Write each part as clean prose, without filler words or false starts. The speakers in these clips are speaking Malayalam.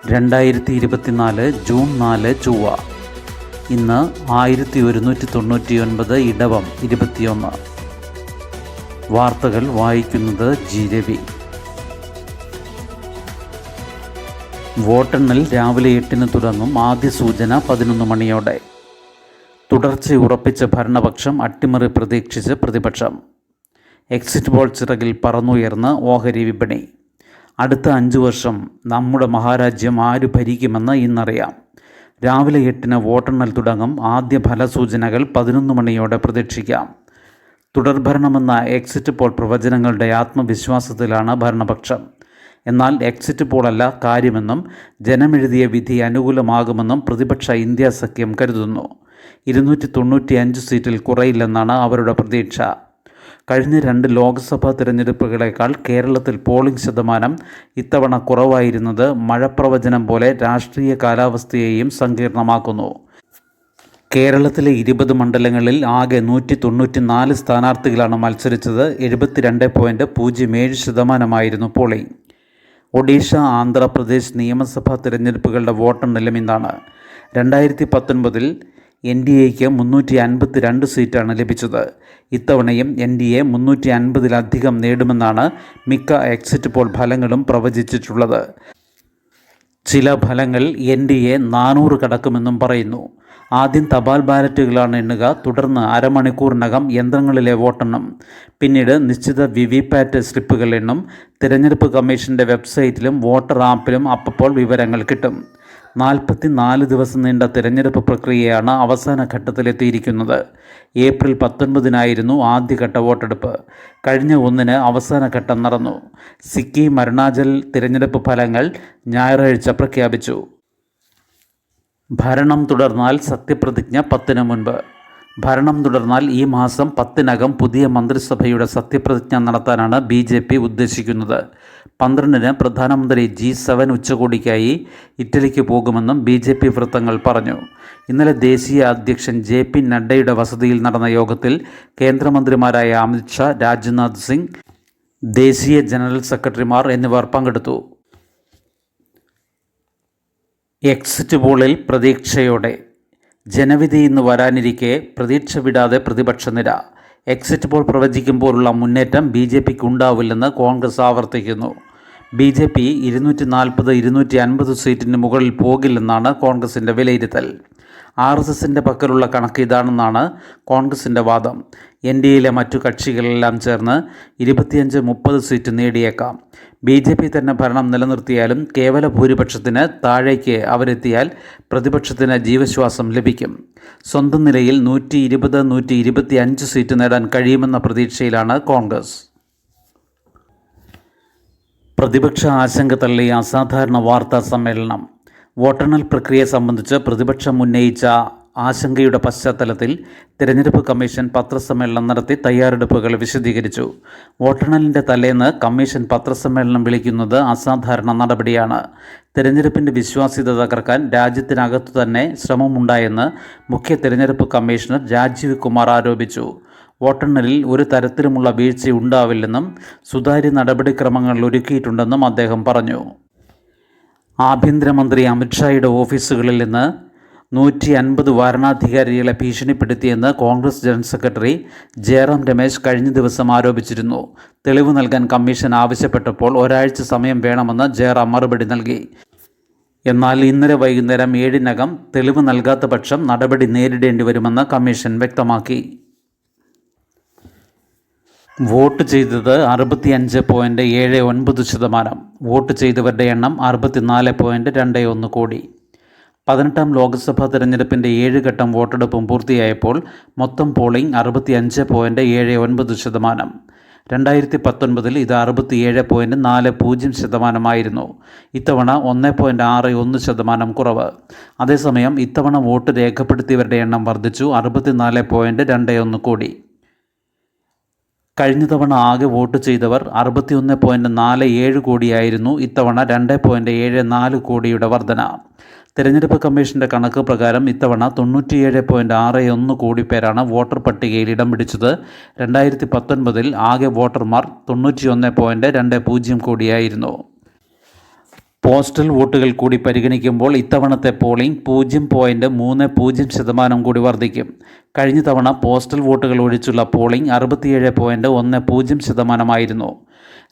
2024 ജൂൺ 4 ചൊവ്വ. ഇന്ന് 1199 ഇടവം 21. വാർത്തകൾ വായിക്കുന്നത് ജി രവി. വോട്ടെണ്ണൽ രാവിലെ 8-ന് തുടങ്ങും. ആദ്യ സൂചന 11 മണിയോടെ. തുടർച്ച ഉറപ്പിച്ച ഭരണപക്ഷം, അട്ടിമറി പ്രതീക്ഷിച്ച് പ്രതിപക്ഷം. എക്സിറ്റ് പോൾ ചിറകിൽ പറന്നുയർന്ന് ഓഹരി വിപണി. അടുത്ത 5 വർഷം നമ്മുടെ മഹാരാജ്യം ആര് ഭരിക്കുമെന്ന് ഇന്നറിയാം. രാവിലെ 8-ന് വോട്ടെണ്ണൽ തുടങ്ങും. ആദ്യ ഫലസൂചനകൾ 11 മണിയോടെ പ്രതീക്ഷിക്കാം. തുടർഭരണമെന്ന എക്സിറ്റ് പോൾ പ്രവചനങ്ങളുടെ ആത്മവിശ്വാസത്തിലാണ് ഭരണപക്ഷം. എന്നാൽ എക്സിറ്റ് പോളല്ല കാര്യമെന്നും ജനമെഴുതിയ വിധി അനുകൂലമാകുമെന്നും പ്രതിപക്ഷ ഇന്ത്യ സഖ്യം കരുതുന്നു. 295 സീറ്റിൽ കുറയില്ലെന്നാണ് അവരുടെ പ്രതീക്ഷ. കഴിഞ്ഞ 2 ലോക്സഭാ തിരഞ്ഞെടുപ്പുകളേക്കാൾ കേരളത്തിൽ പോളിംഗ് ശതമാനം ഇത്തവണ കുറവായിരുന്നത് മഴപ്രവചനം പോലെ രാഷ്ട്രീയ കാലാവസ്ഥയെയും സങ്കീർണമാക്കുന്നു. കേരളത്തിലെ 20 മണ്ഡലങ്ങളിൽ ആകെ 194 സ്ഥാനാർത്ഥികളാണ് മത്സരിച്ചത്. 72.07% പോളിംഗ്. ഒഡീഷ, ആന്ധ്രാപ്രദേശ് നിയമസഭാ തിരഞ്ഞെടുപ്പുകളുടെ വോട്ടെണ്ണലും ഇന്നാണ്. 2019 NDAയ്ക്ക് 352 സീറ്റാണ് ലഭിച്ചത്. ഇത്തവണയും NDA 350-ലധികം നേടുമെന്നാണ് മിക്ക എക്സിറ്റ് പോൾ ഫലങ്ങളും പ്രവചിച്ചിട്ടുള്ളത്. ചില ഫലങ്ങൾ NDA 400 കടക്കുമെന്നും പറയുന്നു. ആദ്യം തപാൽ ബാലറ്റുകളാണ് എണ്ണുക. തുടർന്ന് അരമണിക്കൂറിനകം യന്ത്രങ്ങളിലെ വോട്ടെണ്ണം. പിന്നീട് നിശ്ചിത വിവിപാറ്റ് സ്ലിപ്പുകൾ എണ്ണും. തിരഞ്ഞെടുപ്പ് കമ്മീഷൻ്റെ വെബ്സൈറ്റിലും വോട്ടർ ആപ്പിലും അപ്പോൾ വിവരങ്ങൾ കിട്ടും. 44 ദിവസം നീണ്ട തിരഞ്ഞെടുപ്പ് പ്രക്രിയയാണ് അവസാന ഘട്ടത്തിലെത്തിയിരിക്കുന്നത്. ഏപ്രിൽ 19-നായിരുന്നു ആദ്യഘട്ട വോട്ടെടുപ്പ്. കഴിഞ്ഞ 1-ന് അവസാന ഘട്ടം നടന്നു. സിക്കിം, അരുണാചൽ തിരഞ്ഞെടുപ്പ് ഫലങ്ങൾ ഞായറാഴ്ച പ്രഖ്യാപിച്ചു. ഭരണം തുടർന്നാൽ സത്യപ്രതിജ്ഞ 10-ന് മുൻപ്. ഭരണം തുടർന്നാൽ ഈ മാസം 10-നകം പുതിയ മന്ത്രിസഭയുടെ സത്യപ്രതിജ്ഞ നടത്താനാണ് BJP ഉദ്ദേശിക്കുന്നത്. 12-ന് പ്രധാനമന്ത്രി G7 ഉച്ചകോടിക്കായി ഇറ്റലിക്ക് പോകുമെന്നും BJP വൃത്തങ്ങൾ പറഞ്ഞു. ഇന്നലെ ദേശീയ അധ്യക്ഷൻ JP നഡ്ഡയുടെ വസതിയിൽ നടന്ന യോഗത്തിൽ കേന്ദ്രമന്ത്രിമാരായ അമിത് ഷാ, രാജ്നാഥ് സിംഗ്, ദേശീയ ജനറൽ സെക്രട്ടറിമാർ എന്നിവർ പങ്കെടുത്തു. എക്സിറ്റ് പോളിൽ പ്രതീക്ഷയോടെ. ജനവിധി ഇന്ന് വരാനിരിക്കെ പ്രതീക്ഷ വിടാതെ പ്രതിപക്ഷ നിര. എക്സിറ്റ് പോൾ പ്രവചിക്കുമ്പോഴുള്ള മുന്നേറ്റം BJPക്ക് ഉണ്ടാവില്ലെന്ന് കോൺഗ്രസ് ആവർത്തിക്കുന്നു. BJP 240-250 സീറ്റിന് മുകളിൽ പോകില്ലെന്നാണ് കോൺഗ്രസിൻ്റെ വിലയിരുത്തൽ. RSSൻ്റെ പക്കലുള്ള കണക്ക് ഇതാണെന്നാണ് കോൺഗ്രസിൻ്റെ വാദം. NDAയിലെ മറ്റു കക്ഷികളെല്ലാം ചേർന്ന് 25-30 സീറ്റ് നേടിയേക്കാം. BJP തന്നെ ഭരണം നിലനിർത്തിയാലും കേവല ഭൂരിപക്ഷത്തിന് താഴേക്ക് അവരെത്തിയാൽ പ്രതിപക്ഷത്തിന് ജീവശ്വാസം ലഭിക്കും. സ്വന്തം നിലയിൽ 120-125 സീറ്റ് നേടാൻ കഴിയുമെന്ന പ്രതീക്ഷയിലാണ് കോൺഗ്രസ്. പ്രതിപക്ഷ ആശങ്ക തള്ളി അസാധാരണ വാർത്താ സമ്മേളനം. വോട്ടെണ്ണൽ പ്രക്രിയ സംബന്ധിച്ച് പ്രതിപക്ഷം ഉന്നയിച്ച ആശങ്കയുടെ പശ്ചാത്തലത്തിൽ തിരഞ്ഞെടുപ്പ് കമ്മീഷൻ പത്രസമ്മേളനം നടത്തി തയ്യാറെടുപ്പുകൾ വിശദീകരിച്ചു. വോട്ടെണ്ണലിൻ്റെ തലേന്ന് കമ്മീഷൻ പത്രസമ്മേളനം വിളിക്കുന്നത് അസാധാരണ നടപടിയാണ്. തിരഞ്ഞെടുപ്പിൻ്റെ വിശ്വാസ്യത തകർക്കാൻ രാജ്യത്തിനകത്തു തന്നെ ശ്രമമുണ്ടായെന്ന് മുഖ്യ തിരഞ്ഞെടുപ്പ് കമ്മീഷണർ രാജീവ് കുമാർ ആരോപിച്ചു. വോട്ടെണ്ണലിൽ ഒരു തരത്തിലുമുള്ള വീഴ്ചയുണ്ടാവില്ലെന്നും സുതാര്യ നടപടിക്രമങ്ങൾ ഒരുക്കിയിട്ടുണ്ടെന്നും അദ്ദേഹം പറഞ്ഞു. ആഭ്യന്തരമന്ത്രി അമിത് ഷായുടെ ഓഫീസുകളിൽ നിന്ന് 150 വരണാധികാരികളെ ഭീഷണിപ്പെടുത്തിയെന്ന് കോൺഗ്രസ് ജനറൽ സെക്രട്ടറി ജയറാം രമേശ് കഴിഞ്ഞ ദിവസം ആരോപിച്ചിരുന്നു. തെളിവ് നൽകാൻ കമ്മീഷൻ ആവശ്യപ്പെട്ടപ്പോൾ ഒരാഴ്ച സമയം വേണമെന്ന് ജയറാം മറുപടി നൽകി. എന്നാൽ ഇന്നലെ വൈകുന്നേരം 7-നകം തെളിവ് നൽകാത്ത പക്ഷം നടപടി നേരിടേണ്ടി വരുമെന്ന് കമ്മീഷൻ വ്യക്തമാക്കി. വോട്ട് ചെയ്തത് 65.79%. വോട്ട് ചെയ്തവരുടെ എണ്ണം 64.21 കോടി. 18-ാം ലോക്സഭാ തിരഞ്ഞെടുപ്പിൻ്റെ 7 ഘട്ടം വോട്ടെടുപ്പും പൂർത്തിയായപ്പോൾ മൊത്തം പോളിംഗ് 65.79%. 2019 ഇത് 67.40% ഇത്തവണ 1.61% കുറവ്. അതേസമയം ഇത്തവണ വോട്ട് രേഖപ്പെടുത്തിയവരുടെ എണ്ണം വർദ്ധിച്ചു. 64.21 കോടി. കഴിഞ്ഞ തവണ ആകെ വോട്ട് ചെയ്തവർ 61.47 കോടിയായിരുന്നു. ഇത്തവണ 2.74 കോടിയുടെ വർധന. തിരഞ്ഞെടുപ്പ് കമ്മീഷന്റെ കണക്ക് പ്രകാരം ഇത്തവണ 97.61 കോടി പേരാണ് വോട്ടർ പട്ടികയിൽ ഇടം പിടിച്ചത്. 2019 ആകെ വോട്ടർമാർ 91.20 കോടിയായിരുന്നു. പോസ്റ്റൽ വോട്ടുകൾ കൂടി പരിഗണിക്കുമ്പോൾ ഇത്തവണത്തെ പോളിംഗ് 0.30% കൂടി വർദ്ധിക്കും. കഴിഞ്ഞ തവണ പോസ്റ്റൽ വോട്ടുകൾ ഒഴിച്ചുള്ള പോളിംഗ് 67.10%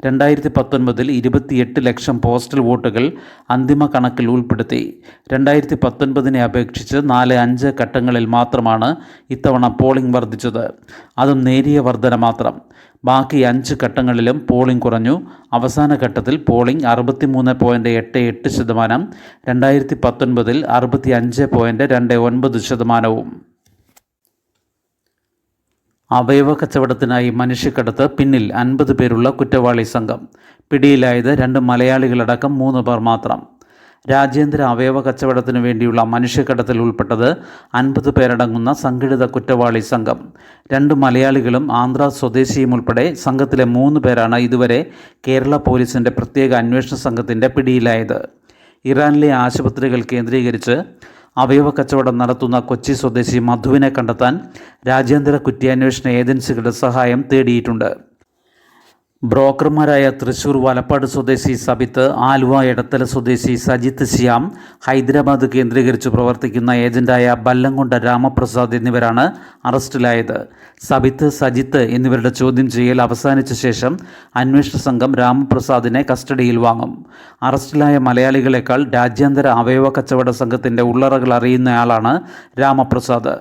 2019 28 ലക്ഷം പോസ്റ്റൽ വോട്ടുകൾ അന്തിമ കണക്കിൽ ഉൾപ്പെടുത്തി. 2019 അപേക്ഷിച്ച് 4-5 ഘട്ടങ്ങളിൽ മാത്രമാണ് ഇത്തവണ പോളിംഗ് വർദ്ധിച്ചത്. അതും നേരിയ വർധന മാത്രം. ബാക്കി 5 ഘട്ടങ്ങളിലും പോളിംഗ് കുറഞ്ഞു. അവസാന ഘട്ടത്തിൽ പോളിംഗ് 63.88%, 2019 65.29%. അവയവ കച്ചവടത്തിനായി മനുഷ്യക്കടത്ത് പിന്നിൽ 50 പേരുള്ള കുറ്റവാളി സംഘം. പിടിയിലായത് 2 മലയാളികളടക്കം 3 പേർ മാത്രം. രാജ്യാന്തര അവയവ കച്ചവടത്തിനു വേണ്ടിയുള്ള മനുഷ്യക്കടത്തിൽ ഉൾപ്പെട്ടത് 50 പേരടങ്ങുന്ന സംഘടിത കുറ്റവാളി സംഘം. 2 മലയാളികളും ആന്ധ്ര സ്വദേശിയും ഉൾപ്പെടെ സംഘത്തിലെ 3 പേരാണ് ഇതുവരെ കേരള പോലീസിൻ്റെ പ്രത്യേക അന്വേഷണ സംഘത്തിൻ്റെ പിടിയിലായത്. ഇറാനിലെ ആശുപത്രികൾ കേന്ദ്രീകരിച്ച് അവയവ കച്ചവടം നടത്തുന്ന കൊച്ചി സ്വദേശി മധുവിനെ കണ്ടെത്താൻ രാജ്യാന്തര കുറ്റാന്വേഷണ ഏജൻസികളുടെ സഹായം തേടിയിട്ടുണ്ട്. ബ്രോക്കർമാരായ തൃശൂർ വലപ്പാട് സ്വദേശി സബിത്ത്, ആലുവ എടത്തല സ്വദേശി സജിത്ത് ശ്യാം, ഹൈദരാബാദ് കേന്ദ്രീകരിച്ച് പ്രവർത്തിക്കുന്ന ഏജന്റായ ബല്ലംകൊണ്ട രാമപ്രസാദ് എന്നിവരാണ് അറസ്റ്റിലായത്. സബിത്ത്, സജിത്ത് എന്നിവരുടെ ചോദ്യം ചെയ്യൽ അവസാനിച്ച ശേഷം അന്വേഷണ സംഘം രാമപ്രസാദിനെ കസ്റ്റഡിയിൽ വാങ്ങും. അറസ്റ്റിലായ മലയാളികളെക്കാൾ രാജ്യാന്തര അവയവ കച്ചവട സംഘത്തിൻ്റെ ഉള്ളറകൾ അറിയുന്നയാളാണ് രാമപ്രസാദ്.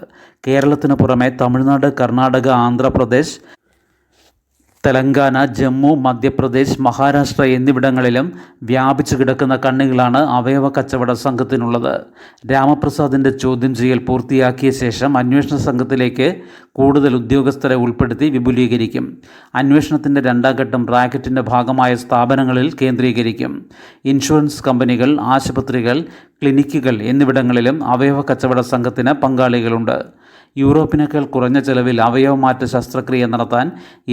കേരളത്തിനു പുറമെ തമിഴ്നാട്, കർണാടക, ആന്ധ്രാപ്രദേശ്, തെലങ്കാന, ജമ്മു, മധ്യപ്രദേശ്, മഹാരാഷ്ട്ര എന്നിവിടങ്ങളിലും വ്യാപിച്ചു കിടക്കുന്ന കണ്ണികളാണ് അവയവ കച്ചവട സംഘത്തിനുള്ളത്. രാമപ്രസാദിൻ്റെ ചോദ്യം ചെയ്യൽ പൂർത്തിയാക്കിയ ശേഷം അന്വേഷണ സംഘത്തിലേക്ക് കൂടുതൽ ഉദ്യോഗസ്ഥരെ ഉൾപ്പെടുത്തി വിപുലീകരിക്കും. അന്വേഷണത്തിൻ്റെ 2ാം ഘട്ടം റാക്കറ്റിൻ്റെ ഭാഗമായ സ്ഥാപനങ്ങളിൽ കേന്ദ്രീകരിക്കും. ഇൻഷുറൻസ് കമ്പനികൾ, ആശുപത്രികൾ, ക്ലിനിക്കുകൾ എന്നിവിടങ്ങളിലും അവയവ കച്ചവട സംഘത്തിന് പങ്കാളികളുണ്ട്. യൂറോപ്പിനേക്കാൾ കുറഞ്ഞ ചെലവിൽ അവയവമാറ്റ ശസ്ത്രക്രിയ നടത്താൻ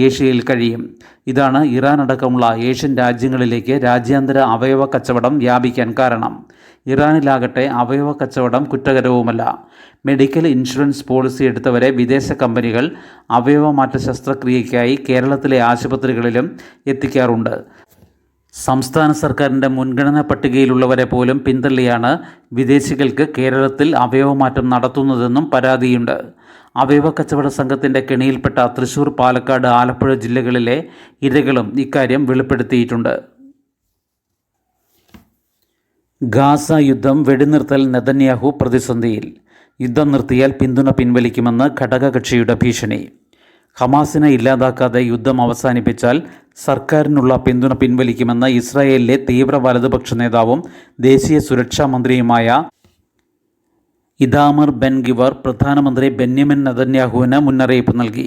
ഏഷ്യയിൽ കഴിയും. ഇതാണ് ഇറാൻ അടക്കമുള്ള ഏഷ്യൻ രാജ്യങ്ങളിലേക്ക് രാജ്യാന്തര അവയവ കച്ചവടം വ്യാപിക്കാൻ കാരണം. ഇറാനിലാകട്ടെ അവയവ കച്ചവടം കുറ്റകരവുമല്ല. മെഡിക്കൽ ഇൻഷുറൻസ് പോളിസി എടുത്തവരെ വിദേശ കമ്പനികൾ അവയവമാറ്റ ശസ്ത്രക്രിയയ്ക്കായി കേരളത്തിലെ ആശുപത്രികളിലും എത്തിക്കാറുണ്ട്. സംസ്ഥാന സർക്കാരിൻ്റെ മുൻഗണനാ പട്ടികയിലുള്ളവരെ പോലും പിന്തള്ളിയാണ് വിദേശികൾക്ക് കേരളത്തിൽ അവയവമാറ്റം നടത്തുന്നതെന്നും പരാതിയുണ്ട്. അവയവ കച്ചവട സംഘത്തിൻ്റെ കെണിയിൽപ്പെട്ട തൃശൂർ, പാലക്കാട്, ആലപ്പുഴ ജില്ലകളിലെ ഇരകളും ഇക്കാര്യം വെളിപ്പെടുത്തിയിട്ടുണ്ട്. ഗാസ യുദ്ധം വെടിനിർത്തൽ നെതന്യാഹു പ്രതിസന്ധിയിൽ. യുദ്ധം നിർത്തിയാൽ പിന്തുണ പിൻവലിക്കുമെന്ന് ഘടകകക്ഷിയുടെ ഭീഷണി. ഹമാസിനെ ഇല്ലാതാക്കാതെ യുദ്ധം അവസാനിപ്പിച്ചാൽ സർക്കാരിനുള്ള പിന്തുണ പിൻവലിക്കുമെന്ന് ഇസ്രായേലിലെ തീവ്ര വലതുപക്ഷ നേതാവും ദേശീയ സുരക്ഷാ മന്ത്രിയുമായ ഇതാമർ ബെൻ ഗിവർ പ്രധാനമന്ത്രി ബെന്യാമിൻ നെതന്യാഹുവിന് മുന്നറിയിപ്പ് നൽകി.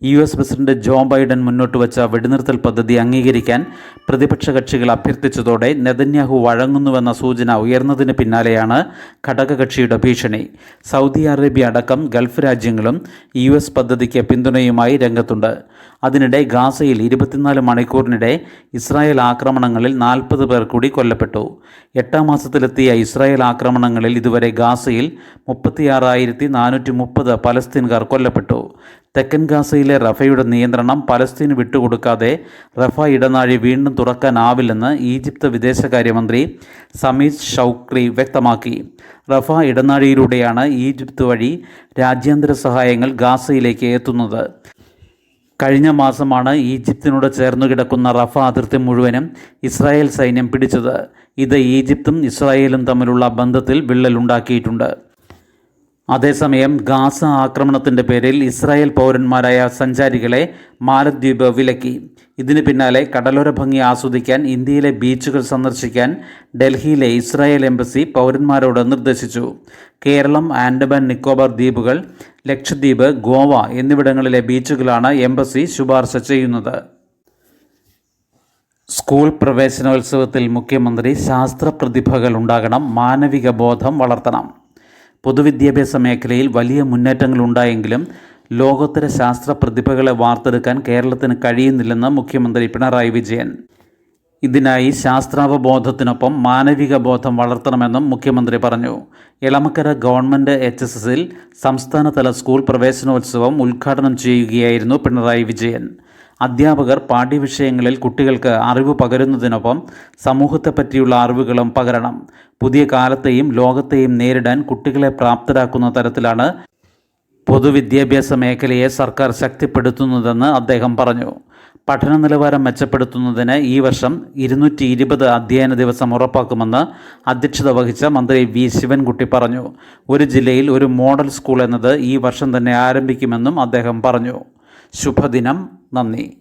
US പ്രസിഡന്റ് ജോ ബൈഡൻ മുന്നോട്ട് വച്ച വെടിനിർത്തൽ പദ്ധതി അംഗീകരിക്കാൻ പ്രതിപക്ഷ കക്ഷികൾ അഭ്യർത്ഥിച്ചതോടെ നെതന്യാഹു വഴങ്ങുന്നുവെന്ന സൂചന ഉയർന്നതിന് പിന്നാലെയാണ് ഘടകകക്ഷിയുടെ ഭീഷണി. സൗദി അറേബ്യ അടക്കം ഗൾഫ് രാജ്യങ്ങളും US പദ്ധതിക്ക് പിന്തുണയുമായി രംഗത്തുണ്ട്. അതിനിടെ ഗാസയിൽ 24 മണിക്കൂറിനിടെ ഇസ്രായേൽ ആക്രമണങ്ങളിൽ 40 പേർ കൂടി കൊല്ലപ്പെട്ടു. 8ാം മാസത്തിലെത്തിയ ഇസ്രായേൽ ആക്രമണങ്ങളിൽ ഇതുവരെ ഗാസയിൽ 36,430 പലസ്തീൻകാർ കൊല്ലപ്പെട്ടു. തെക്കൻ ഗാസയിലെ റഫയുടെ നിയന്ത്രണം പലസ്തീന് വിട്ടുകൊടുക്കാതെ റഫ ഇടനാഴി വീണ്ടും തുറക്കാനാവില്ലെന്ന് ഈജിപ്ത് വിദേശകാര്യമന്ത്രി സമീദ് ഷൗക്രി വ്യക്തമാക്കി. റഫ ഇടനാഴിയിലൂടെയാണ് ഈജിപ്ത് വഴി രാജ്യാന്തര സഹായങ്ങൾ ഗാസയിലേക്ക് എത്തുന്നത്. കഴിഞ്ഞ മാസമാണ് ഈജിപ്തിനോട് ചേർന്നു കിടക്കുന്ന റഫ അതിർത്തി മുഴുവനും ഇസ്രായേൽ സൈന്യം പിടിച്ചത്. ഇത് ഈജിപ്തും ഇസ്രായേലും തമ്മിലുള്ള ബന്ധത്തിൽ വിള്ളലുണ്ടാക്കിയിട്ടുണ്ട്. അതേസമയം ഗാസ ആക്രമണത്തിൻ്റെ പേരിൽ ഇസ്രായേൽ പൗരന്മാരായ സഞ്ചാരികളെ മാലദ്വീപ് വിലക്കി. ഇതിന് പിന്നാലെ കടലോര ഭംഗി ആസ്വദിക്കാൻ ഇന്ത്യയിലെ ബീച്ചുകൾ സന്ദർശിക്കാൻ ഡൽഹിയിലെ ഇസ്രായേൽ എംബസി പൗരന്മാരോട് നിർദ്ദേശിച്ചു. കേരളം, ആൻഡമാൻ നിക്കോബാർ ദ്വീപുകൾ, ലക്ഷദ്വീപ്, ഗോവ എന്നിവിടങ്ങളിലെ ബീച്ചുകളാണ് എംബസി ശുപാർശ ചെയ്യുന്നത്. സ്കൂൾ പ്രവേശനോത്സവത്തിൽ മുഖ്യമന്ത്രി ശാസ്ത്ര പ്രതിഭകൾ ഉണ്ടാകണം, മാനവിക ബോധം വളർത്തണം. പൊതുവിദ്യാഭ്യാസ മേഖലയിൽ വലിയ മുന്നേറ്റങ്ങൾ ഉണ്ടായെങ്കിലും ലോകോത്തര ശാസ്ത്ര പ്രതിഭകളെ വാർത്തെടുക്കാൻ കേരളത്തിന് കഴിയുന്നില്ലെന്ന് മുഖ്യമന്ത്രി പിണറായി വിജയൻ. ഇതിനായി ശാസ്ത്രാവബോധത്തിനൊപ്പം മാനവിക ബോധം വളർത്തണമെന്നും മുഖ്യമന്ത്രി പറഞ്ഞു. എളമക്കര ഗവൺമെൻറ് HSSൽ സംസ്ഥാനതല സ്കൂൾ പ്രവേശനോത്സവം ഉദ്ഘാടനം ചെയ്യുകയായിരുന്നു പിണറായി വിജയൻ. അധ്യാപകർ പാഠ്യവിഷയങ്ങളിൽ കുട്ടികൾക്ക് അറിവ് പകരുന്നതിനൊപ്പം സമൂഹത്തെപ്പറ്റിയുള്ള അറിവുകളും പകരണം. പുതിയ കാലത്തെയും ലോകത്തെയും നേരിടാൻ കുട്ടികളെ പ്രാപ്തരാക്കുന്ന തരത്തിലാണ് പൊതുവിദ്യാഭ്യാസ മേഖലയെ സർക്കാർ ശക്തിപ്പെടുത്തുന്നതെന്ന് അദ്ദേഹം പറഞ്ഞു. പഠന നിലവാരം മെച്ചപ്പെടുത്തുന്നതിന് ഈ വർഷം 220 അധ്യയന ദിവസം ഉറപ്പാക്കുമെന്ന് അധ്യക്ഷത വഹിച്ച മന്ത്രി വി ശിവൻകുട്ടി പറഞ്ഞു. ഒരു ജില്ലയിൽ ഒരു മോഡൽ സ്കൂൾ എന്നത് ഈ വർഷം തന്നെ ആരംഭിക്കുമെന്നും അദ്ദേഹം പറഞ്ഞു. ശുഭദിനം. നന്ദി.